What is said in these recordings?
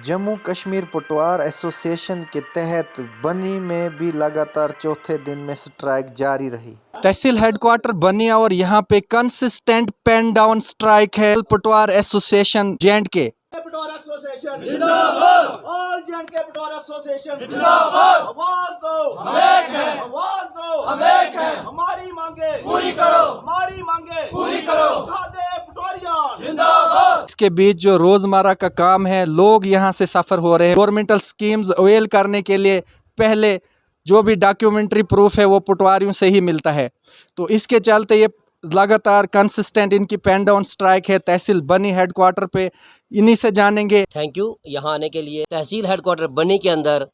Jammu Kashmir Patwar association के तहत बनी में भी लगातार चौथे दिन में स्ट्राइक जारी रही। तहसील हेडक्वार्टर बनी और यहाँ पे कंसिस्टेंट पेन डाउन स्ट्राइक है। पटवार एसोसिएशन J&K पटवार एसोसिएशन जिंदाबाद। ऑल J&K पटवार एसोसिएशन जिंदाबाद। आवाज दो हम एक हैं, आवाज दो हम एक हैं। हमारी मांगे पूरी करो, हमारी मांगे पूरी करो। उठा दे पटवारियां जिंदाबाद। इसके बीच जो रोजमर्रा का काम है, लोग यहाँ से सफर हो रहे हैं। गवर्नमेंटल स्कीम्स अवेल करने के लिए पहले जो भी डॉक्यूमेंट्री प्रूफ है वो पटवारियों से ही मिलता है। तो इसके चलते ये लगातार कंसिस्टेंट इनकी पेन डाउन स्ट्राइक है तहसील बनी हेडक्वार्टर पे। इन्हीं से जानेंगे। थैंक यू यहाँ आने के लिए। तहसील हेडक्वार्टर बनी के अंदर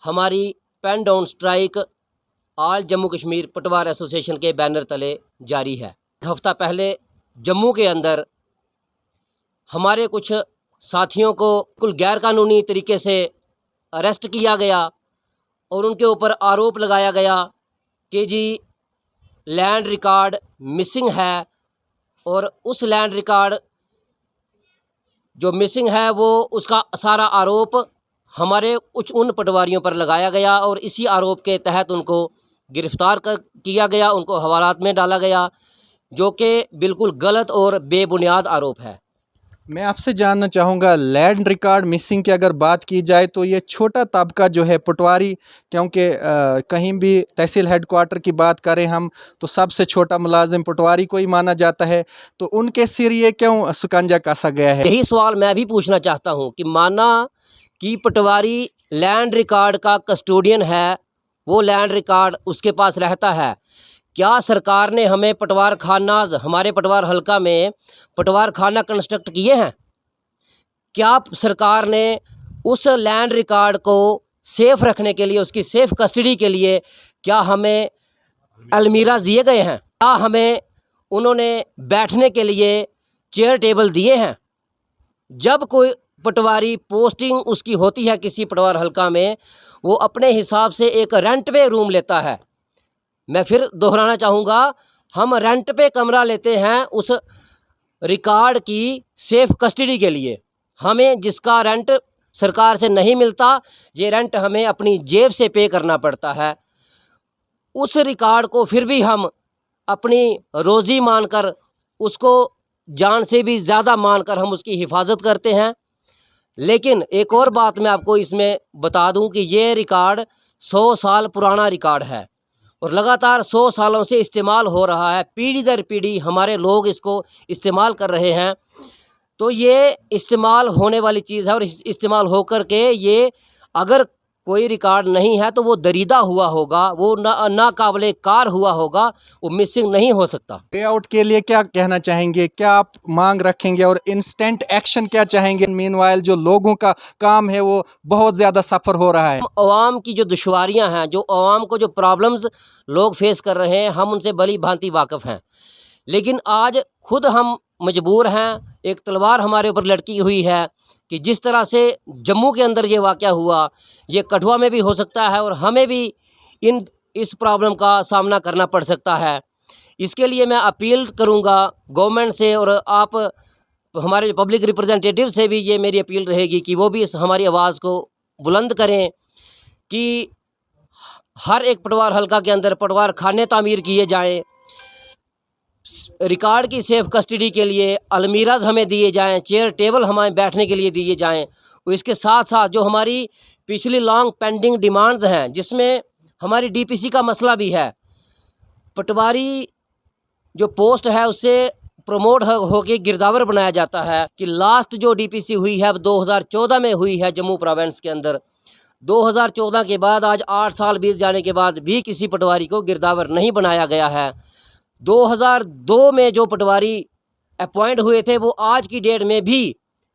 हमारी pen down strike all Jammu Kashmir Patwar association के बैनर तले जारी है। हफ्ता पहले जम्मू के अंदर हमारे कुछ साथियों को कुल गैर कानूनी तरीके से अरेस्ट किया गया और उनके ऊपर आरोप लगाया गया कि जी लैंड रिकॉर्ड मिसिंग है, और उस लैंड रिकॉर्ड जो मिसिंग है वो उसका सारा आरोप हमारे उन पटवारियों पर लगाया गया और इसी आरोप के तहत उनको गिरफ्तार किया गया, उनको हवालात में डाला गया, जो कि बिल्कुल गलत और बेबुनियाद आरोप है। मैं आपसे जानना चाहूँगा, लैंड रिकॉर्ड मिसिंग की अगर बात की जाए तो ये छोटा तबका जो है पटवारी, क्योंकि कहीं भी तहसील हेडक्वार्टर की बात करें हम तो सबसे छोटा मुलाजिम पटवारी को ही माना जाता है, तो उनके सिर ये क्यों शिकंजा कसा गया है? यही सवाल मैं भी पूछना चाहता हूँ कि माना कि पटवारी लैंड रिकॉर्ड का कस्टोडियन है, वो लैंड रिकॉर्ड उसके पास रहता है, क्या सरकार ने हमें पटवार खानाज हमारे पटवार हल्का में पटवार खाना कंस्ट्रक्ट किए हैं? क्या सरकार ने उस लैंड रिकॉर्ड को सेफ रखने के लिए, उसकी सेफ कस्टडी के लिए क्या हमें अलमीरा दिए गए हैं? क्या हमें उन्होंने बैठने के लिए चेयर टेबल दिए हैं? जब कोई पटवारी पोस्टिंग उसकी होती है किसी पटवार हल्का में, वो अपने हिसाब से एक रेंट पे रूम लेता है। मैं फिर दोहराना चाहूँगा, हम रेंट पे कमरा लेते हैं उस रिकॉर्ड की सेफ कस्टडी के लिए। हमें जिसका रेंट सरकार से नहीं मिलता, ये रेंट हमें अपनी जेब से पे करना पड़ता है। उस रिकॉर्ड को फिर भी हम अपनी रोज़ी मानकर, उसको जान से भी ज़्यादा मानकर हम उसकी हिफाजत करते हैं। लेकिन एक और बात मैं आपको इसमें बता दूं कि ये रिकॉर्ड 100 साल पुराना रिकॉर्ड है और लगातार 100 सालों से इस्तेमाल हो रहा है। पीढ़ी दर पीढ़ी हमारे लोग इसको इस्तेमाल कर रहे हैं। तो ये इस्तेमाल होने वाली चीज़ है और इस्तेमाल होकर के ये अगर कोई रिकॉर्ड नहीं है तो वो दरीदा हुआ होगा, वो नाकाबिले कार हुआ होगा, वो मिसिंग नहीं हो सकता। पे-आउट के लिए क्या कहना चाहेंगे? क्या आप मांग रखेंगे और इंस्टेंट एक्शन क्या चाहेंगे? मीनवाइल जो लोगों का काम है वो बहुत ज़्यादा सफ़र हो रहा है। अवाम की जो दुश्वारियां हैं, जो अवाम को जो प्रॉब्लम्स लोग फेस कर रहे हैं, हम उनसे भली भांति वाकिफ़ हैं। लेकिन आज खुद हम मजबूर हैं, एक तलवार हमारे ऊपर लटकी हुई है कि जिस तरह से जम्मू के अंदर ये वाक़या हुआ, ये कठुआ में भी हो सकता है और हमें भी इस प्रॉब्लम का सामना करना पड़ सकता है। इसके लिए मैं अपील करूंगा गवर्नमेंट से, और आप हमारे पब्लिक रिप्रेजेंटेटिव से भी ये मेरी अपील रहेगी कि वो भी इस हमारी आवाज़ को बुलंद करें कि हर एक पटवार हल्का के अंदर पटवार खाने तामीर किए जाएँ, रिकॉर्ड की सेफ कस्टडी के लिए अलमीराज हमें दिए जाएं, चेयर टेबल हमें बैठने के लिए दिए जाएं। और इसके साथ साथ जो हमारी पिछली लॉन्ग पेंडिंग डिमांड्स हैं, जिसमें हमारी डीपीसी का मसला भी है, पटवारी जो पोस्ट है उससे प्रमोट होके गिरदावर बनाया जाता है कि लास्ट जो डीपीसी हुई है अब 2014 में हुई है जम्मू प्रोविंस के अंदर। 2014 के बाद आज 8 साल बीत जाने के बाद भी किसी पटवारी को गिरदावर नहीं बनाया गया है। 2002 में जो पटवारी अपॉइंट हुए थे वो आज की डेट में भी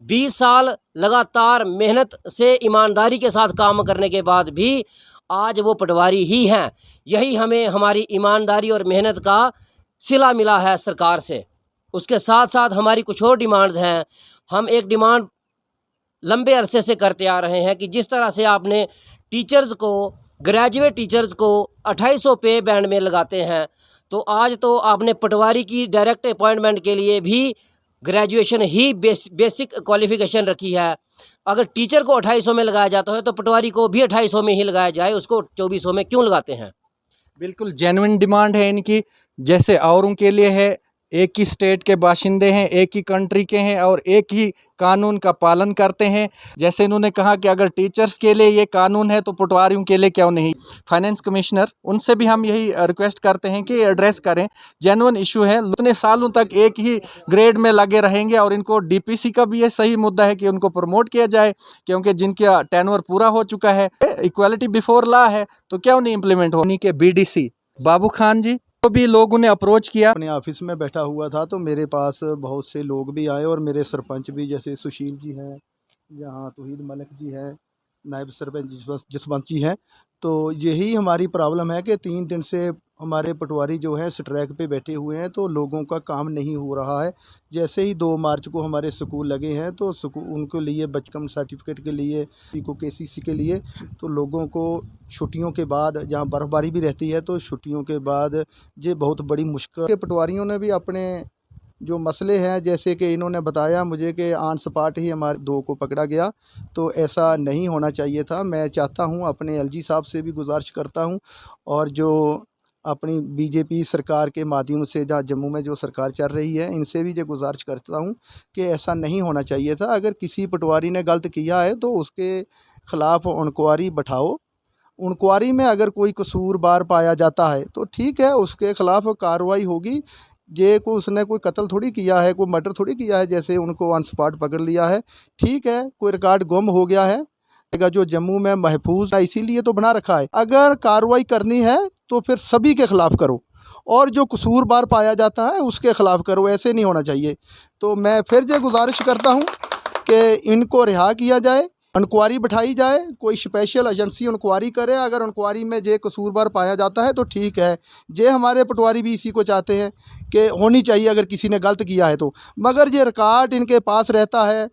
20 साल लगातार मेहनत से ईमानदारी के साथ काम करने के बाद भी आज वो पटवारी ही हैं। यही हमें हमारी ईमानदारी और मेहनत का सिला मिला है सरकार से। उसके साथ साथ हमारी कुछ और डिमांड्स हैं। हम एक डिमांड लंबे अरसे से करते आ रहे हैं कि जिस तरह से आपने टीचर्स को, ग्रेजुएट टीचर्स को 2800 पे बैंड में लगाते हैं, तो आज तो आपने पटवारी की डायरेक्ट अपॉइंटमेंट के लिए भी ग्रेजुएशन ही बेसिक क्वालिफ़िकेशन रखी है। अगर टीचर को 2800 में लगाया जाता है तो पटवारी को भी 2800 में ही लगाया जाए, उसको 2400 में क्यों लगाते हैं? बिल्कुल जेन्युइन डिमांड है इनकी, जैसे औरों के लिए है। एक ही स्टेट के बाशिंदे हैं, एक ही कंट्री के हैं और एक ही कानून का पालन करते हैं। जैसे इन्होंने कहा कि अगर टीचर्स के लिए ये कानून है तो पटवारियों के लिए क्यों नहीं। फाइनेंस कमिश्नर, उनसे भी हम यही रिक्वेस्ट करते हैं कि एड्रेस करें, जेन्युइन इशू है। इतने सालों तक एक ही ग्रेड में लगे रहेंगे और इनको डीपीसी का भी ये सही मुद्दा है कि उनको प्रमोट किया जाए, क्योंकि जिनका टेन्योर पूरा हो चुका है, इक्वालिटी बिफोर लॉ है, तो क्यों नहीं इम्प्लीमेंट हो। उन्हीं के बीडीसी बाबू खान जी को भी लोगों ने अप्रोच किया। अपने ऑफिस में बैठा हुआ था तो मेरे पास बहुत से लोग भी आए और मेरे सरपंच भी, जैसे सुशील जी हैं, यहाँ तौहीद मलिक जी हैं, नायब सरपंच जसवंत जी हैं। तो यही हमारी प्रॉब्लम है कि 3 दिन से हमारे पटवारी जो हैं स्ट्राइक पे बैठे हुए हैं, तो लोगों का काम नहीं हो रहा है। जैसे ही 2 मार्च को हमारे स्कूल लगे हैं तो उनके लिए बचपन सर्टिफिकेट के लिए, को केसीसी के लिए, तो लोगों को छुट्टियों के बाद, जहाँ बर्फ़बारी भी रहती है, तो छुट्टियों के बाद ये बहुत बड़ी मुश्किल। पटवारियों ने भी अपने जो मसले हैं, जैसे कि इन्होंने बताया मुझे कि ऑन स्पॉट ही हमारे 2 को पकड़ा गया, तो ऐसा नहीं होना चाहिए था। मैं चाहता हूं, अपने एलजी साहब से भी गुजारिश करता हूं और जो अपनी बीजेपी सरकार के माध्यम से जहाँ जम्मू में जो सरकार चल रही है, इनसे भी ये गुजारिश करता हूं कि ऐसा नहीं होना चाहिए था। अगर किसी पटवारी ने गलत किया है तो उसके ख़िलाफ़ इंक्वायरी बैठाओ। इंक्वायरी में अगर कोई कसूरवार पाया जाता है तो ठीक है, उसके ख़िलाफ़ कार्रवाई होगी। ये को उसने कोई कत्ल थोड़ी किया है, कोई मर्डर थोड़ी किया है, जैसे उनको ऑन स्पॉट पकड़ लिया है। ठीक है, कोई रिकॉर्ड गुम हो गया है, जो जम्मू में महफूज है, इसीलिए तो बना रखा है। अगर कार्रवाई करनी है तो फिर सभी के ख़िलाफ़ करो और जो कसूरवार पाया जाता है उसके ख़िलाफ़ करो, ऐसे नहीं होना चाहिए। तो मैं फिर ये गुजारिश करता हूँ कि इनको रिहा किया जाए, इंक्वायरी बिठाई जाए, कोई स्पेशल एजेंसी इंक्वायरी करे। अगर इंक्वायरी में जे कसूरवार पाया जाता है तो ठीक है। जे हमारे पटवारी भी इसी को चाहते हैं कि होनी चाहिए अगर किसी ने गलत किया है तो, मगर ये रिकॉर्ड इनके पास रहता है,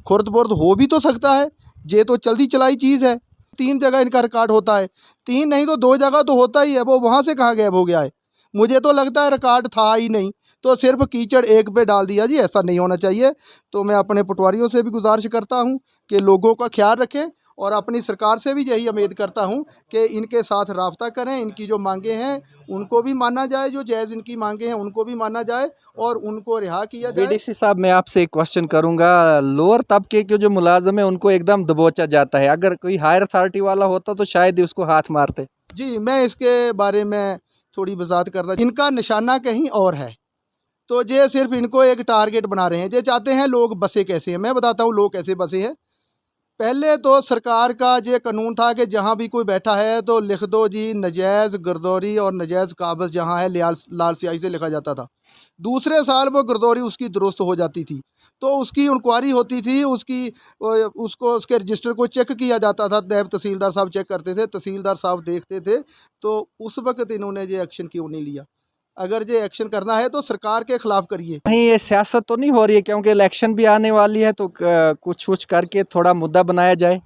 खुर्द बुर्द हो भी तो सकता है। ये तो चलती चलाई चीज़ है। 3 जगह इनका रिकॉर्ड होता है, 3 नहीं तो 2 जगह तो होता ही है। वो वहाँ से कहाँ गायब हो गया है? मुझे तो लगता है रिकॉर्ड था ही नहीं, तो सिर्फ कीचड़ एक पे डाल दिया जी, ऐसा नहीं होना चाहिए। तो मैं अपने पटवारियों से भी गुजारिश करता हूं कि लोगों का ख्याल रखें और अपनी सरकार से भी यही उम्मीद करता हूं कि इनके साथ राब्ता करें, इनकी जो मांगे हैं उनको भी माना जाए, जो जायज़ इनकी मांगे हैं उनको भी माना जाए और उनको रिहा किया जाए। बीडीसी साहब, मैं आपसे एक क्वेश्चन करूंगा। लोअर तबके के जो मुलाजिम है उनको एकदम दबोचा जाता है, अगर कोई हायर अथॉरिटी वाला होता तो शायद ही उसको हाथ मारते। जी, मैं इसके बारे में थोड़ी वजाहत करना, इनका निशाना कहीं और है। तो ये सिर्फ इनको एक टारगेट बना रहे हैं। ये चाहते हैं लोग बसे कैसे हैं। मैं बताता हूँ लोग कैसे बसे हैं। पहले तो सरकार का ये कानून था कि जहाँ भी कोई बैठा है तो लिख दो जी, नजायज़ गिरदौरी और नजायज़ काबज़ जहाँ है लाल स्याही से लिखा जाता था। दूसरे साल वो गिरदौरी उसकी दुरुस्त हो जाती थी तो उसकी इंक्वायरी होती थी, उसको उसके रजिस्टर को चेक किया जाता था। नायब तहसीलदार साहब चेक करते थे, तहसीलदार साहब देखते थे। तो उस वक्त इन्होंने ये एक्शन क्यों नहीं लिया? अगर ये एक्शन करना है तो सरकार के खिलाफ करिए। नहीं, ये सियासत तो नहीं हो रही है, क्योंकि इलेक्शन भी आने वाली है, तो कुछ करके थोड़ा मुद्दा बनाया जाए।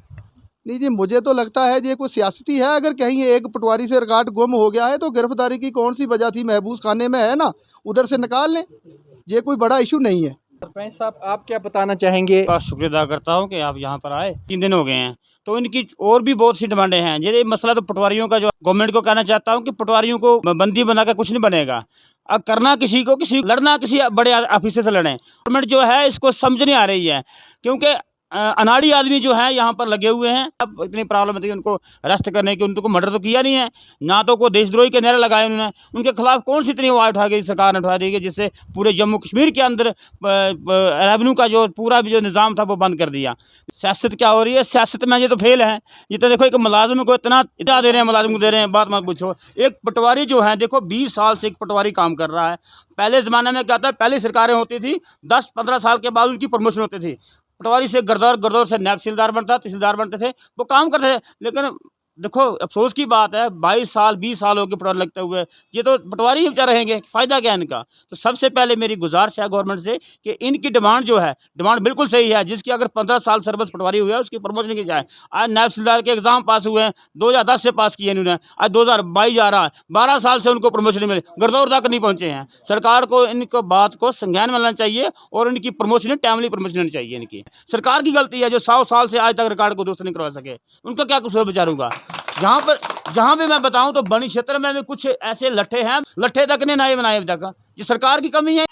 नहीं जी, मुझे तो लगता है ये कोई सियासती है। अगर कहीं एक पटवारी से रिकॉर्ड गुम हो गया है तो गिरफ्तारी की कौन सी वजह थी? महबूस खाने में है ना, उधर से निकाल लें। ये कोई बड़ा इशू नहीं है। सरपंच साहब, आप क्या बताना चाहेंगे? का शुक्रिया अदा करता हूँ कि आप यहाँ पर आए। 3 दिन हो गए हैं, तो इनकी और भी बहुत सी डिमांडें हैं। ये मसला तो पटवारियों का, जो गवर्नमेंट को कहना चाहता हूँ कि पटवारियों को बंदी बनाकर कुछ नहीं बनेगा। अब करना किसी लड़ना किसी बड़े ऑफिसर से लड़ें। गवर्नमेंट जो है इसको समझ नहीं आ रही है, क्योंकि अनाड़ी आदमी जो है यहाँ पर लगे हुए हैं। अब इतनी प्रॉब्लम थी उनको अरेस्ट करने की, उनको मर्डर तो किया नहीं है, ना तो कोई देशद्रोही के नारे लगाए उन्होंने। उनके खिलाफ कौन सी इतनी आवाज़ उठा गई, सरकार ने उठा दी है, जिससे पूरे जम्मू कश्मीर के अंदर रेवेन्यू का जो पूरा भी जो निज़ाम था वो बंद कर दिया। सियासत क्या हो रही है? सियासत में ये तो फेल है। ये तो देखो, एक मुलाजिम को इतना दे रहे हैं, मुलाजिम को दे रहे हैं, बात मत पूछो। एक पटवारी जो है, देखो 20 साल से एक पटवारी काम कर रहा है। पहले ज़माने में क्या था, पहली सरकारें होती थी, 10-15 साल के बाद उनकी प्रमोशन होती थी। पटवारी से गरदौर से नायब तहसीलदार बनता, तहसीलदार बनते थे, वो काम करते थे। लेकिन देखो अफसोस की बात है, 22 साल 20 साल हो गए पटवारी लगते हुए, ये तो पटवारी ही बेचारे रहेंगे, फ़ायदा क्या है इनका। तो सबसे पहले मेरी गुजारिश है गवर्नमेंट से कि इनकी डिमांड जो है, डिमांड बिल्कुल सही है, जिसकी अगर 15 साल सर्विस पटवारी हुआ है उसकी प्रमोशन की जाए। आज नायब तहसीलदार के एग्ज़ाम पास हुए हैं, 2010 से पास किए इन्होंने, आज 2022 जा रहा है, 12 साल से उनको प्रमोशन नहीं मिली, गरदौर तक नहीं पहुँचे हैं। सरकार को इनको बात को संज्ञान में लेना चाहिए और इनकी प्रमोशन टाइमली प्रमोशन होनी चाहिए। इनकी सरकार की गलती है जो 100 साल से आज तक रिकॉर्ड को दुरुस्त नहीं करवा सके, उनका क्या कसूर बेचारूंगा। जहाँ पे मैं बताऊं तो बनी क्षेत्र में भी कुछ ऐसे लट्ठे हैं, लट्ठे तक ने नए बनाए अभी तक, ये सरकार की कमी है।